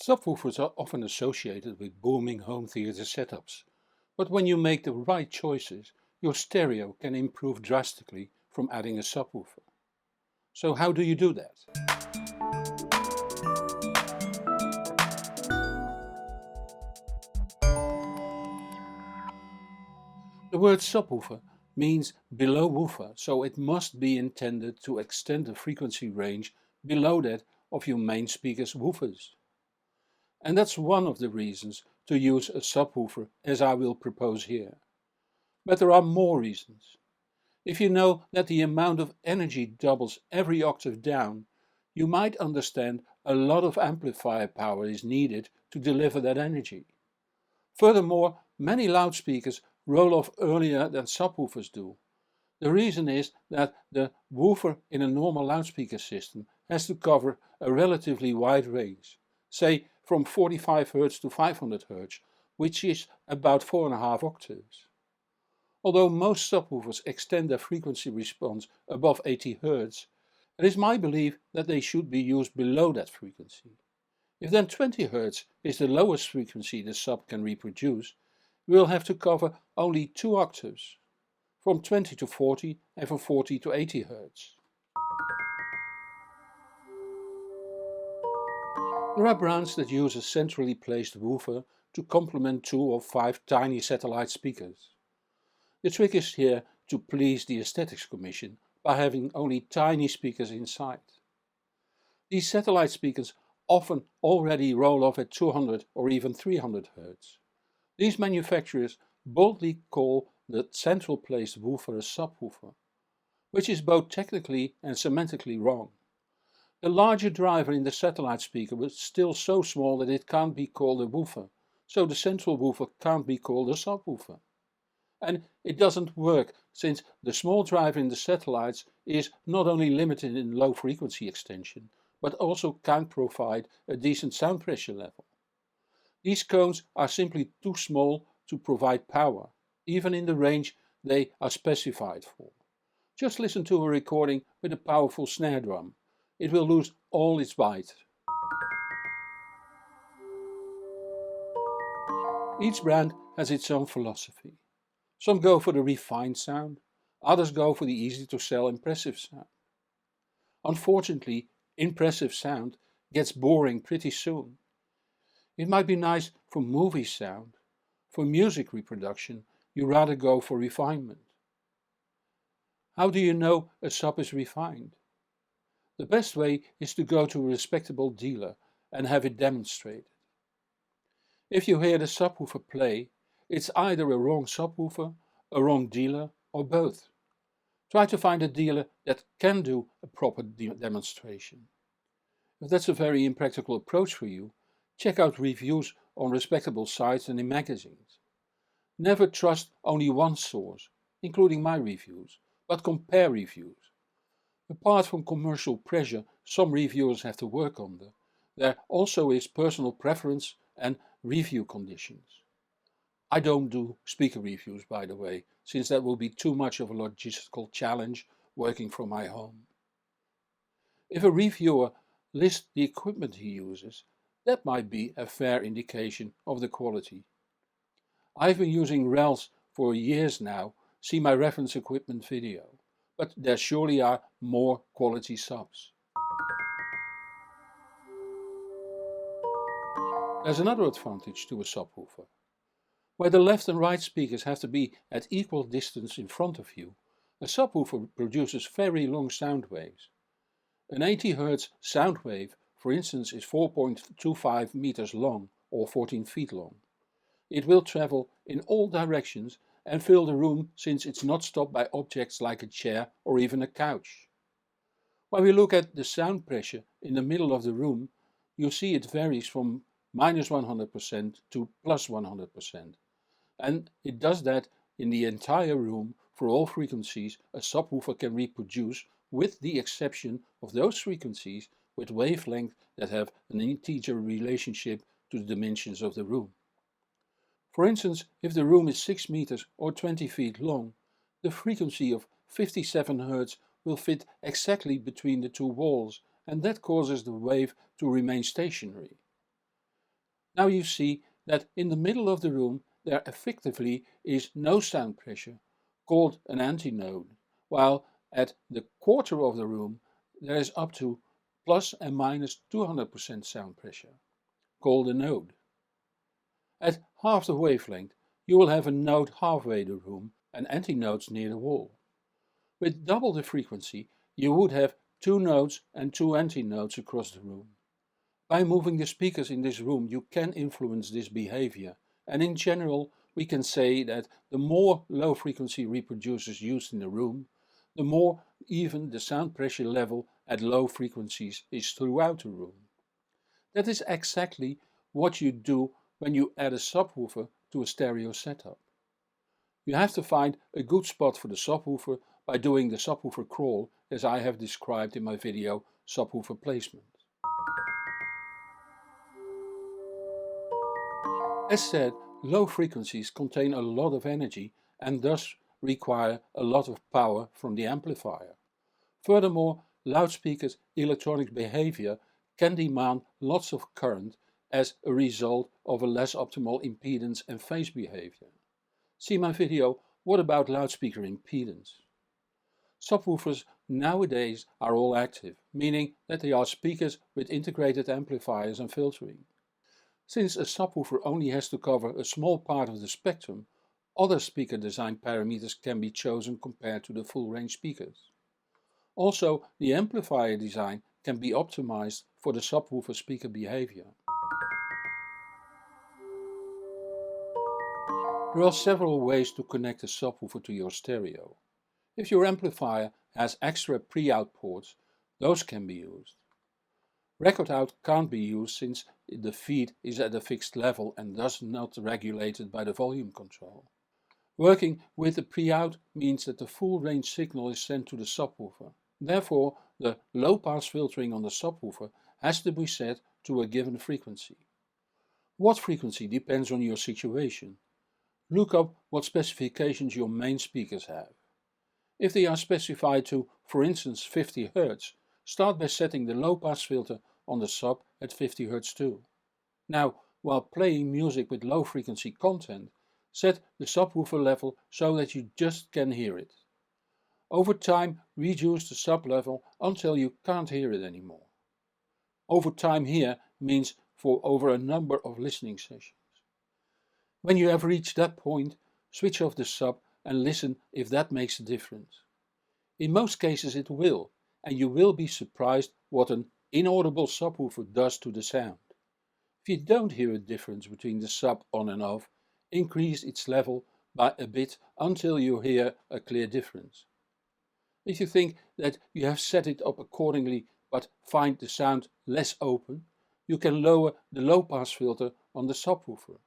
Subwoofers are often associated with booming home theater setups, but when you make the right choices, your stereo can improve drastically from adding a subwoofer. So how do you do that? The word subwoofer means below woofer, so it must be intended to extend the frequency range below that of your main speaker's woofers. And that's one of the reasons to use a subwoofer, as I will propose here. But there are more reasons. If you know that the amount of energy doubles every octave down, you might understand a lot of amplifier power is needed to deliver that energy. Furthermore, many loudspeakers roll off earlier than subwoofers do. The reason is that the woofer in a normal loudspeaker system has to cover a relatively wide range, say from 45 Hz to 500 Hz, which is about 4.5 octaves. Although most subwoofers extend their frequency response above 80 Hz, it is my belief that they should be used below that frequency. If then 20 Hz is the lowest frequency the sub can reproduce, we will have to cover only 2 octaves, from 20 to 40 and from 40 to 80 Hz. There are brands that use a centrally placed woofer to complement 2 or 5 tiny satellite speakers. The trick is here to please the Aesthetics Commission by having only tiny speakers inside. These satellite speakers often already roll off at 200 or even 300 Hz. These manufacturers boldly call the central placed woofer a subwoofer, which is both technically and semantically wrong. The larger driver in the satellite speaker was still so small that it can't be called a woofer, so the central woofer can't be called a subwoofer. And it doesn't work, since the small driver in the satellites is not only limited in low frequency extension, but also can't provide a decent sound pressure level. These cones are simply too small to provide power, even in the range they are specified for. Just listen to a recording with a powerful snare drum. It will lose all its bite. Each brand has its own philosophy. Some go for the refined sound, others go for the easy-to-sell impressive sound. Unfortunately, impressive sound gets boring pretty soon. It might be nice for movie sound. For music reproduction, you rather go for refinement. How do you know a sub is refined? The best way is to go to a respectable dealer and have it demonstrated. If you hear the subwoofer play, it's either a wrong subwoofer, a wrong dealer, or both. Try to find a dealer that can do a proper demonstration. If that's a very impractical approach for you, check out reviews on respectable sites and in magazines. Never trust only one source, including my reviews, but compare reviews. Apart from commercial pressure some reviewers have to work under, there also is personal preference and review conditions. I don't do speaker reviews, by the way, since that will be too much of a logistical challenge working from my home. If a reviewer lists the equipment he uses, that might be a fair indication of the quality. I've been using RELs for years now, see my reference equipment video, but there surely are more quality subs. There's another advantage to a subwoofer. Where the left and right speakers have to be at equal distance in front of you, a subwoofer produces very long sound waves. An 80 Hz sound wave, for instance, is 4.25 meters long or 14 feet long. It will travel in all directions and fill the room, since it's not stopped by objects like a chair or even a couch. When we look at the sound pressure in the middle of the room, you see it varies from minus 100% to plus 100%. And it does that in the entire room for all frequencies a subwoofer can reproduce, with the exception of those frequencies with wavelength that have an integer relationship to the dimensions of the room. For instance, if the room is 6 meters or 20 feet long, the frequency of 57 Hz will fit exactly between the two walls, and that causes the wave to remain stationary. Now you see that in the middle of the room there effectively is no sound pressure, called an antinode, while at the quarter of the room there is up to plus and minus 200% sound pressure, called a node. At half the wavelength you will have a node halfway the room and antinodes near the wall. With double the frequency you would have 2 nodes and 2 antinodes across the room. By moving the speakers in this room you can influence this behavior, and in general we can say that the more low frequency reproducers used in the room, the more even the sound pressure level at low frequencies is throughout the room. That is exactly what you do when you add a subwoofer to a stereo setup. You have to find a good spot for the subwoofer by doing the subwoofer crawl, as I have described in my video Subwoofer Placement. As said, low frequencies contain a lot of energy and thus require a lot of power from the amplifier. Furthermore, loudspeakers' electronic behavior can demand lots of current as a result of a less optimal impedance and phase behavior. See my video What about loudspeaker impedance? Subwoofers nowadays are all active, meaning that they are speakers with integrated amplifiers and filtering. Since a subwoofer only has to cover a small part of the spectrum, other speaker design parameters can be chosen compared to the full range speakers. Also, the amplifier design can be optimized for the subwoofer speaker behavior. There are several ways to connect a subwoofer to your stereo. If your amplifier has extra pre-out ports, those can be used. Record out can't be used since the feed is at a fixed level and thus not regulated by the volume control. Working with the pre-out means that the full range signal is sent to the subwoofer. Therefore, the low-pass filtering on the subwoofer has to be set to a given frequency. What frequency depends on your situation. Look up what specifications your main speakers have. If they are specified to, for instance, 50 Hz, start by setting the low-pass filter on the sub at 50 Hz too. Now, while playing music with low frequency content, set the subwoofer level so that you just can hear it. Over time, reduce the sub level until you can't hear it anymore. Over time here means for over a number of listening sessions. When you have reached that point, switch off the sub and listen if that makes a difference. In most cases it will, and you will be surprised what an inaudible subwoofer does to the sound. If you don't hear a difference between the sub on and off, increase its level by a bit until you hear a clear difference. If you think that you have set it up accordingly but find the sound less open, you can lower the low-pass filter on the subwoofer.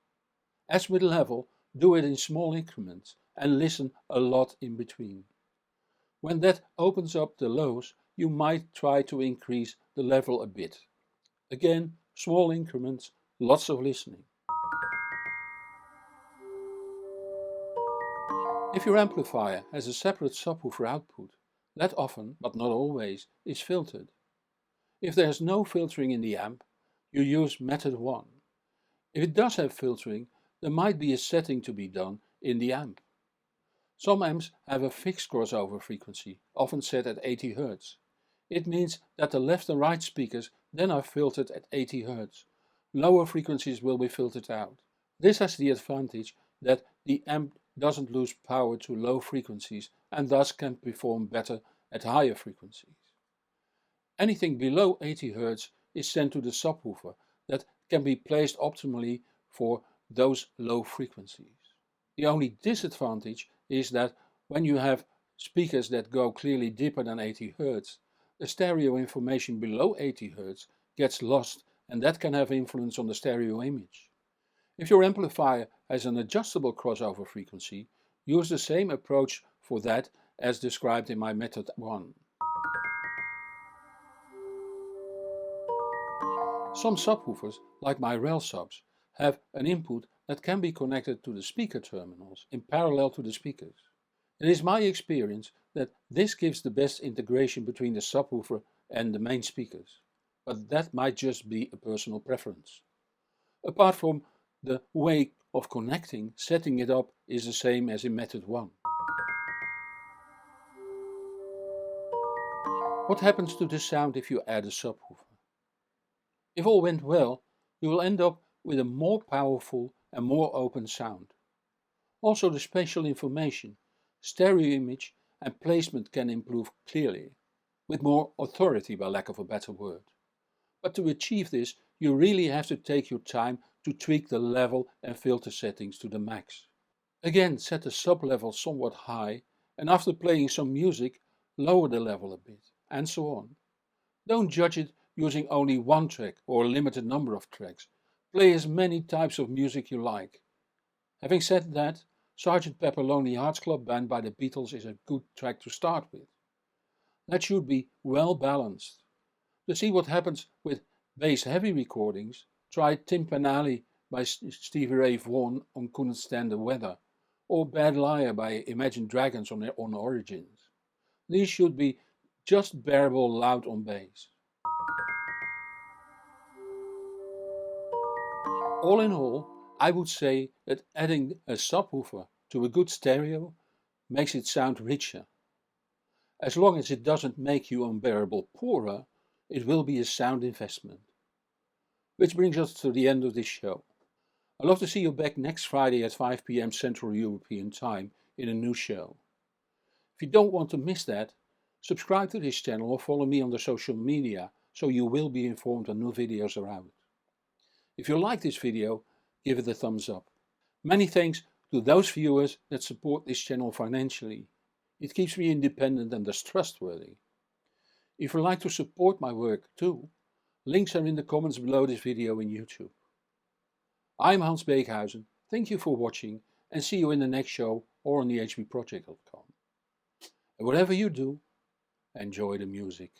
As with level, do it in small increments and listen a lot in between. When that opens up the lows, you might try to increase the level a bit. Again, small increments, lots of listening. If your amplifier has a separate subwoofer output, that often, but not always, is filtered. If there is no filtering in the amp, you use method 1. If it does have filtering, there might be a setting to be done in the amp. Some amps have a fixed crossover frequency, often set at 80 Hz. It means that the left and right speakers then are filtered at 80 Hz. Lower frequencies will be filtered out. This has the advantage that the amp doesn't lose power to low frequencies and thus can perform better at higher frequencies. Anything below 80 Hz is sent to the subwoofer that can be placed optimally for those low frequencies. The only disadvantage is that when you have speakers that go clearly deeper than 80 Hz, the stereo information below 80 Hz gets lost, and that can have influence on the stereo image. If your amplifier has an adjustable crossover frequency, use the same approach for that as described in my method 1. Some subwoofers, like my rail subs, have an input that can be connected to the speaker terminals in parallel to the speakers. It is my experience that this gives the best integration between the subwoofer and the main speakers, but that might just be a personal preference. Apart from the way of connecting, setting it up is the same as in method 1. What happens to the sound if you add a subwoofer? If all went well, you will end up with a more powerful and more open sound. Also the spatial information, stereo image and placement can improve clearly, with more authority by lack of a better word. But to achieve this, you really have to take your time to tweak the level and filter settings to the max. Again, set the sub level somewhat high and after playing some music, lower the level a bit, and so on. Don't judge it using only one track or a limited number of tracks. Play as many types of music you like. Having said that, Sgt. Pepper Lonely Hearts Club Band by the Beatles is a good track to start with. That should be well balanced. To see what happens with bass-heavy recordings, try Timpanali by Stevie Ray Vaughan on Couldn't Stand the Weather, or Bad Liar by Imagine Dragons on Origins. These should be just bearable loud on bass. All in all, I would say that adding a subwoofer to a good stereo makes it sound richer. As long as it doesn't make you unbearable poorer, it will be a sound investment. Which brings us to the end of this show. I'd love to see you back next Friday at 5 p.m. Central European Time in a new show. If you don't want to miss that, subscribe to this channel or follow me on the social media so you will be informed when new videos are out. If you like this video, give it a thumbs up. Many thanks to those viewers that support this channel financially. It keeps me independent and thus trustworthy. If you'd like to support my work too, links are in the comments below this video in YouTube. I'm Hans Beekhuizen, thank you for watching and see you in the next show or on thehbproject.com. And whatever you do, enjoy the music.